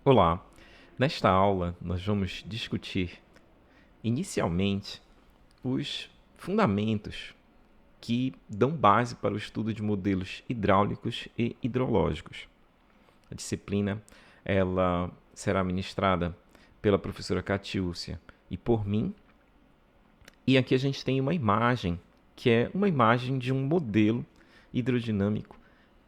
Olá, nesta aula nós vamos discutir inicialmente os fundamentos que dão base para o estudo de modelos hidráulicos e hidrológicos. A disciplina ela será ministrada pela professora Catiúcia e por mim. E aqui a gente tem uma imagem, que é uma imagem de um modelo hidrodinâmico,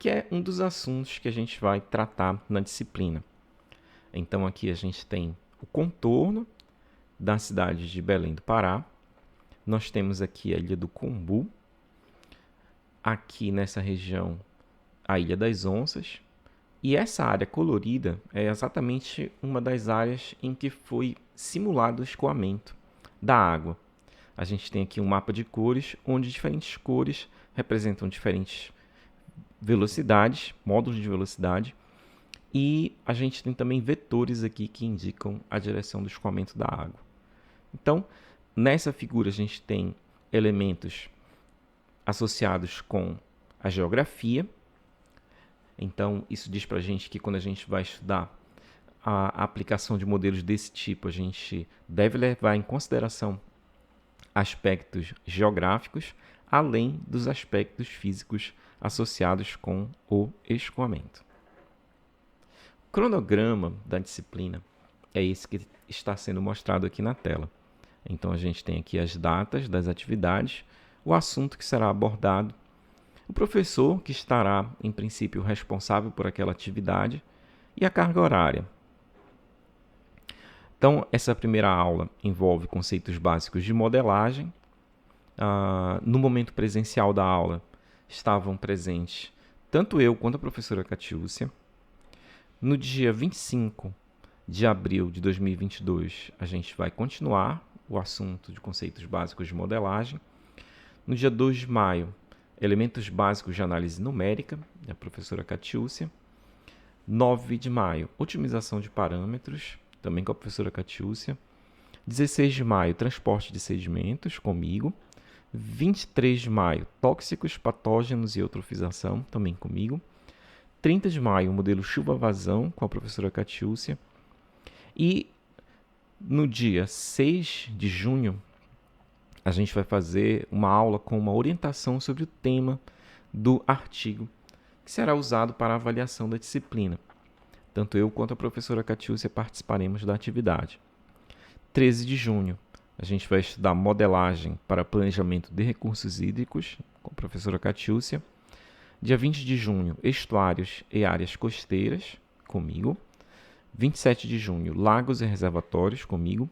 que é um dos assuntos que a gente vai tratar na disciplina. Então aqui a gente tem o contorno da cidade de Belém do Pará. Nós temos aqui a Ilha do Combu. Aqui nessa região, a Ilha das Onças. E essa área colorida é exatamente uma das áreas em que foi simulado o escoamento da água. A gente tem aqui um mapa de cores, onde diferentes cores representam diferentes velocidades, módulos de velocidade. E a gente tem também vetores aqui que indicam a direção do escoamento da água. Então, nessa figura a gente tem elementos associados com a geografia. Então, isso diz para a gente que quando a gente vai estudar a aplicação de modelos desse tipo, a gente deve levar em consideração aspectos geográficos, além dos aspectos físicos associados com o escoamento. O cronograma da disciplina é esse que está sendo mostrado aqui na tela. Então, a gente tem aqui as datas das atividades, o assunto que será abordado, o professor que estará, em princípio, responsável por aquela atividade e a carga horária. Então, essa primeira aula envolve conceitos básicos de modelagem. No momento presencial da aula, estavam presentes tanto eu quanto a professora Catiúcia. No dia 25 de abril de 2022, a gente vai continuar o assunto de conceitos básicos de modelagem. No dia 2 de maio, elementos básicos de análise numérica, da professora Catiúcia. 9 de maio, otimização de parâmetros, também com a professora Catiúcia. 16 de maio, transporte de sedimentos, comigo. 23 de maio, tóxicos, patógenos e eutrofização, também comigo. 30 de maio, modelo chuva-vazão, com a professora Catiúcia. E no dia 6 de junho, a gente vai fazer uma aula com uma orientação sobre o tema do artigo, que será usado para a avaliação da disciplina. Tanto eu quanto a professora Catiúcia participaremos da atividade. 13 de junho, a gente vai estudar modelagem para planejamento de recursos hídricos, com a professora Catiúcia. Dia 20 de junho, estuários e áreas costeiras, comigo. 27 de junho, lagos e reservatórios, comigo.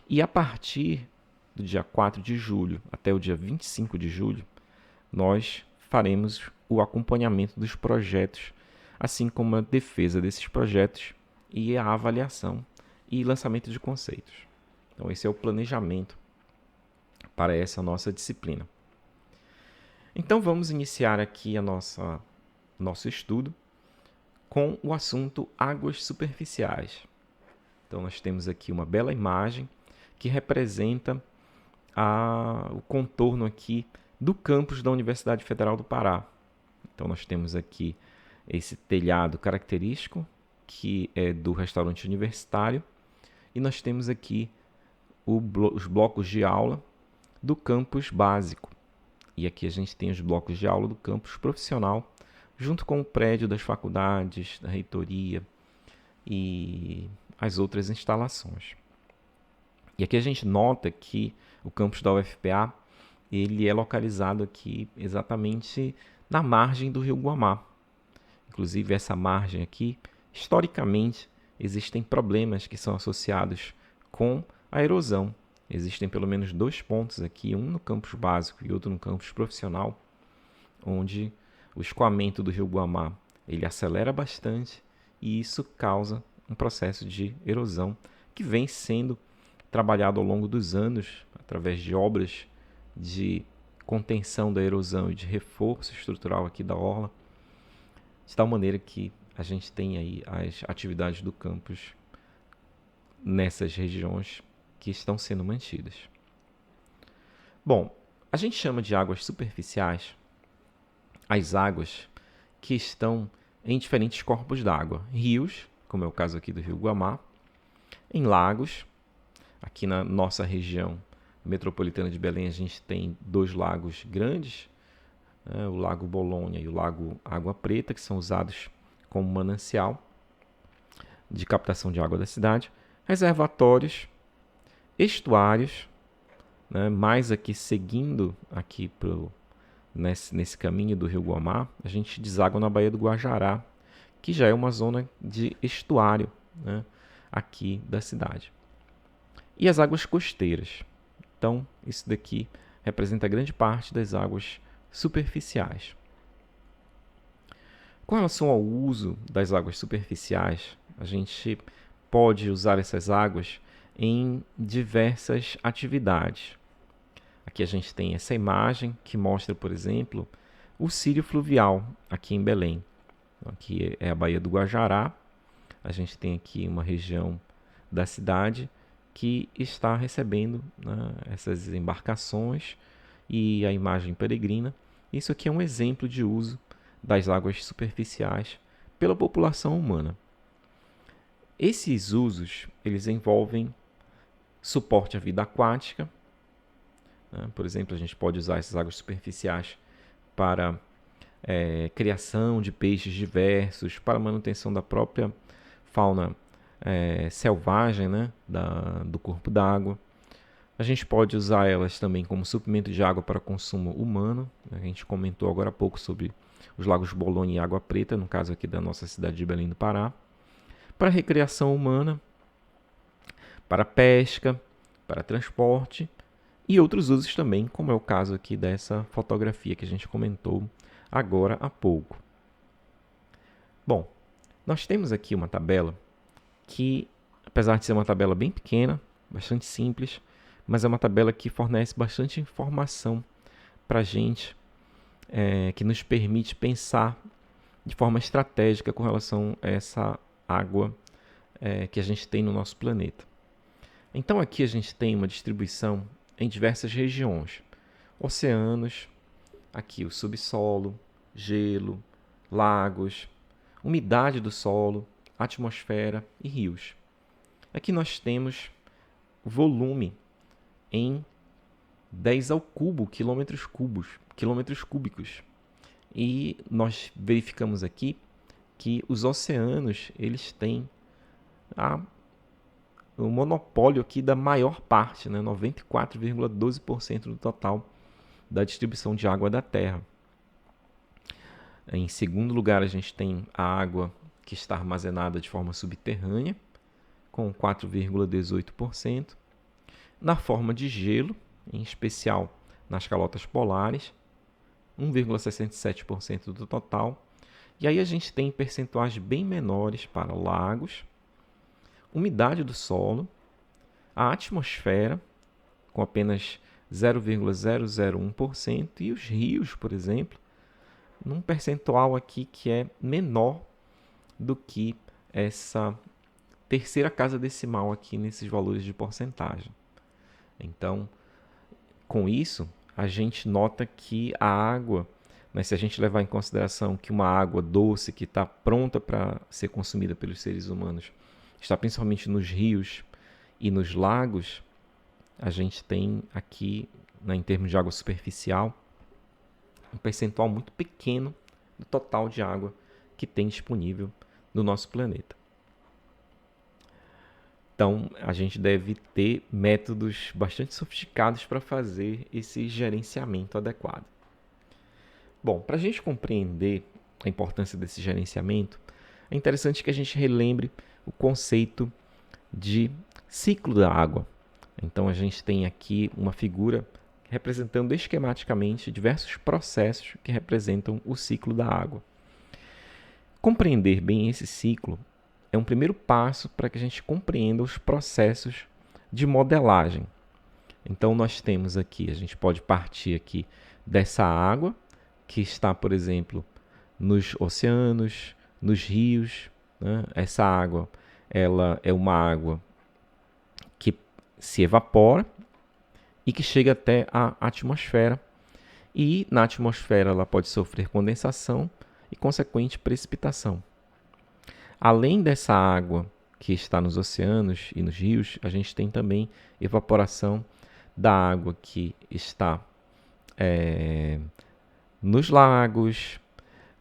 E a partir do dia 4 de julho até o dia 25 de julho, nós faremos o acompanhamento dos projetos, assim como a defesa desses projetos e a avaliação e lançamento de conceitos. Então, esse é o planejamento para essa nossa disciplina. Então, vamos iniciar aqui nosso estudo com o assunto águas superficiais. Então, nós temos aqui uma bela imagem que representa o contorno aqui do campus da Universidade Federal do Pará. Então, nós temos aqui esse telhado característico, que é do restaurante universitário, e nós temos aqui os blocos de aula do campus básico. E aqui a gente tem os blocos de aula do campus profissional, junto com o prédio das faculdades, da reitoria e as outras instalações. E aqui a gente nota que o campus da UFPA ele é localizado aqui exatamente na margem do rio Guamá. Inclusive, essa margem aqui, historicamente, existem problemas que são associados com a erosão. Existem pelo menos 2 pontos aqui, um no campus básico e outro no campus profissional, onde o escoamento do rio Guamá ele acelera bastante e isso causa um processo de erosão que vem sendo trabalhado ao longo dos anos através de obras de contenção da erosão e de reforço estrutural aqui da orla, de tal maneira que a gente tem aí as atividades do campus nessas regiões que estão sendo mantidas. Bom, a gente chama de águas superficiais as águas que estão em diferentes corpos d'água, rios como é o caso aqui do Rio Guamá. Em lagos, aqui na nossa região metropolitana de Belém, a gente tem 2 lagos grandes, o Lago Bolonha e o Lago Água Preta, que são usados como manancial de captação de água da cidade. Reservatórios, estuários, né, mais aqui seguindo aqui nesse caminho do Rio Guamá, a gente deságua na Baía do Guajará, que já é uma zona de estuário, né, aqui da cidade. E as águas costeiras. Então, isso daqui representa grande parte das águas superficiais. Com relação ao uso das águas superficiais, a gente pode usar essas águas em diversas atividades. Aqui a gente tem essa imagem que mostra, por exemplo, o Círio Fluvial aqui em Belém. Aqui é a Baía do Guajará. A gente tem aqui uma região da cidade que está recebendo, né, essas embarcações e a imagem peregrina. Isso aqui é um exemplo de uso das águas superficiais pela população humana. Esses usos, eles envolvem suporte à vida aquática, né? Por exemplo, a gente pode usar essas águas superficiais para criação de peixes diversos, para manutenção da própria fauna selvagem, né? do corpo d'água. A gente pode usar elas também como suplemento de água para consumo humano. A gente comentou agora há pouco sobre os lagos Bolonha e Água Preta, no caso aqui da nossa cidade de Belém do Pará. Para recreação humana, para pesca, para transporte e outros usos também, como é o caso aqui dessa fotografia que a gente comentou agora há pouco. Bom, nós temos aqui uma tabela que, apesar de ser uma tabela bem pequena, bastante simples, mas é uma tabela que fornece bastante informação para a gente, que nos permite pensar de forma estratégica com relação a essa água que a gente tem no nosso planeta. Então aqui a gente tem uma distribuição em diversas regiões. Oceanos, aqui o subsolo, gelo, lagos, umidade do solo, atmosfera e rios. Aqui nós temos volume em 10 ao cubo, quilômetros cúbicos. E nós verificamos aqui que os oceanos, eles têm o monopólio aqui da maior parte, né? 94,12% do total da distribuição de água da Terra. Em segundo lugar, a gente tem a água que está armazenada de forma subterrânea, com 4,18%. Na forma de gelo, em especial nas calotas polares, 1,67% do total. E aí a gente tem percentuais bem menores para lagos, umidade do solo, a atmosfera, com apenas 0,001%, e os rios, por exemplo, num percentual aqui que é menor do que essa terceira casa decimal aqui nesses valores de porcentagem. Então, com isso, a gente nota que a água, né, se a gente levar em consideração que uma água doce que está pronta para ser consumida pelos seres humanos está principalmente nos rios e nos lagos, a gente tem aqui, né, em termos de água superficial, um percentual muito pequeno do total de água que tem disponível no nosso planeta. Então, a gente deve ter métodos bastante sofisticados para fazer esse gerenciamento adequado. Bom, para a gente compreender a importância desse gerenciamento, é interessante que a gente relembre o conceito de ciclo da água. Então, a gente tem aqui uma figura representando esquematicamente diversos processos que representam o ciclo da água. Compreender bem esse ciclo é um primeiro passo para que a gente compreenda os processos de modelagem. Então, nós temos aqui, a gente pode partir aqui dessa água que está, por exemplo, nos oceanos, nos rios, né? Essa água, ela é uma água que se evapora e que chega até a atmosfera. E na atmosfera ela pode sofrer condensação e consequente precipitação. Além dessa água que está nos oceanos e nos rios, a gente tem também evaporação da água que está nos lagos,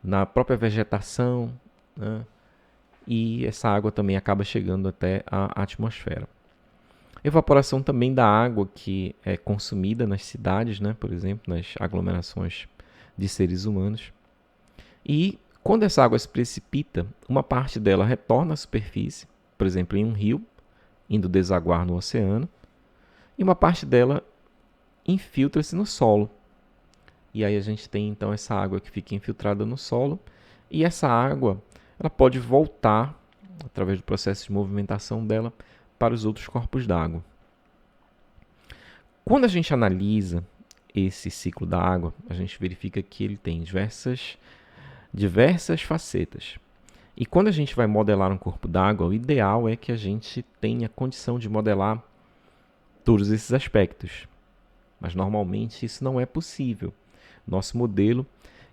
na própria vegetação, né? E essa água também acaba chegando até a atmosfera. Evaporação também da água que é consumida nas cidades, né? Por exemplo, nas aglomerações de seres humanos. E quando essa água se precipita, uma parte dela retorna à superfície, por exemplo, em um rio, indo desaguar no oceano, e uma parte dela infiltra-se no solo. E aí a gente tem então essa água que fica infiltrada no solo, e essa água ela pode voltar, através do processo de movimentação dela, para os outros corpos d'água. Quando a gente analisa esse ciclo da água, a gente verifica que ele tem diversas facetas. E quando a gente vai modelar um corpo d'água, o ideal é que a gente tenha condição de modelar todos esses aspectos. Mas normalmente isso não é possível. Nosso modelo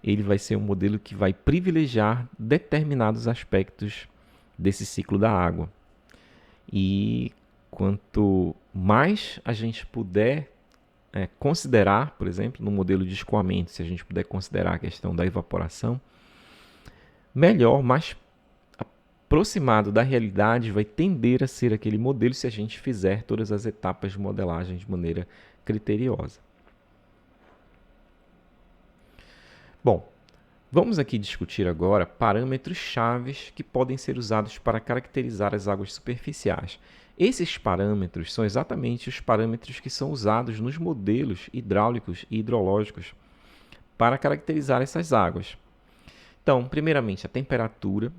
ele vai ser um modelo que vai privilegiar determinados aspectos desse ciclo da água. E quanto mais a gente puder considerar, por exemplo, no modelo de escoamento, se a gente puder considerar a questão da evaporação, melhor, mais aproximado da realidade vai tender a ser aquele modelo se a gente fizer todas as etapas de modelagem de maneira criteriosa. Bom, vamos aqui discutir agora parâmetros chaves que podem ser usados para caracterizar as águas superficiais. Esses parâmetros são exatamente os parâmetros que são usados nos modelos hidráulicos e hidrológicos para caracterizar essas águas. Então, primeiramente, a temperatura,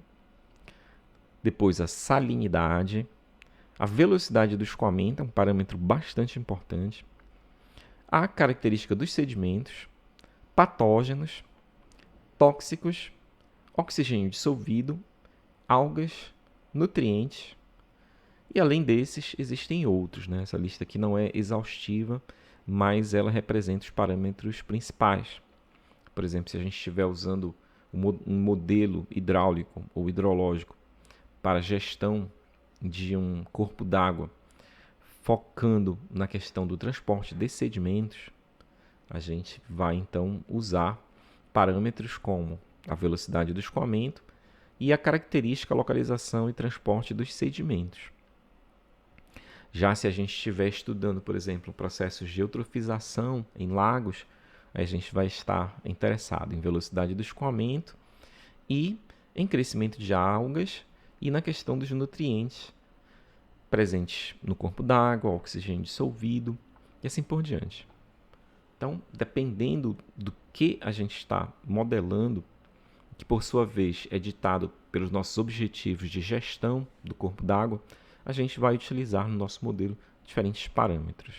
depois a salinidade, a velocidade do escoamento, é um parâmetro bastante importante, a característica dos sedimentos, patógenos, tóxicos, oxigênio dissolvido, algas, nutrientes, e além desses existem outros, né? Essa lista aqui não é exaustiva, mas ela representa os parâmetros principais. Por exemplo, se a gente estiver usando um modelo hidráulico ou hidrológico para gestão de um corpo d'água, focando na questão do transporte de sedimentos, a gente vai então usar parâmetros como a velocidade do escoamento e a característica, localização e transporte dos sedimentos. Já se a gente estiver estudando, por exemplo, processos de eutrofização em lagos, a gente vai estar interessado em velocidade do escoamento e em crescimento de algas e na questão dos nutrientes presentes no corpo d'água, oxigênio dissolvido e assim por diante. Então, dependendo do que a gente está modelando, que por sua vez é ditado pelos nossos objetivos de gestão do corpo d'água, a gente vai utilizar no nosso modelo diferentes parâmetros.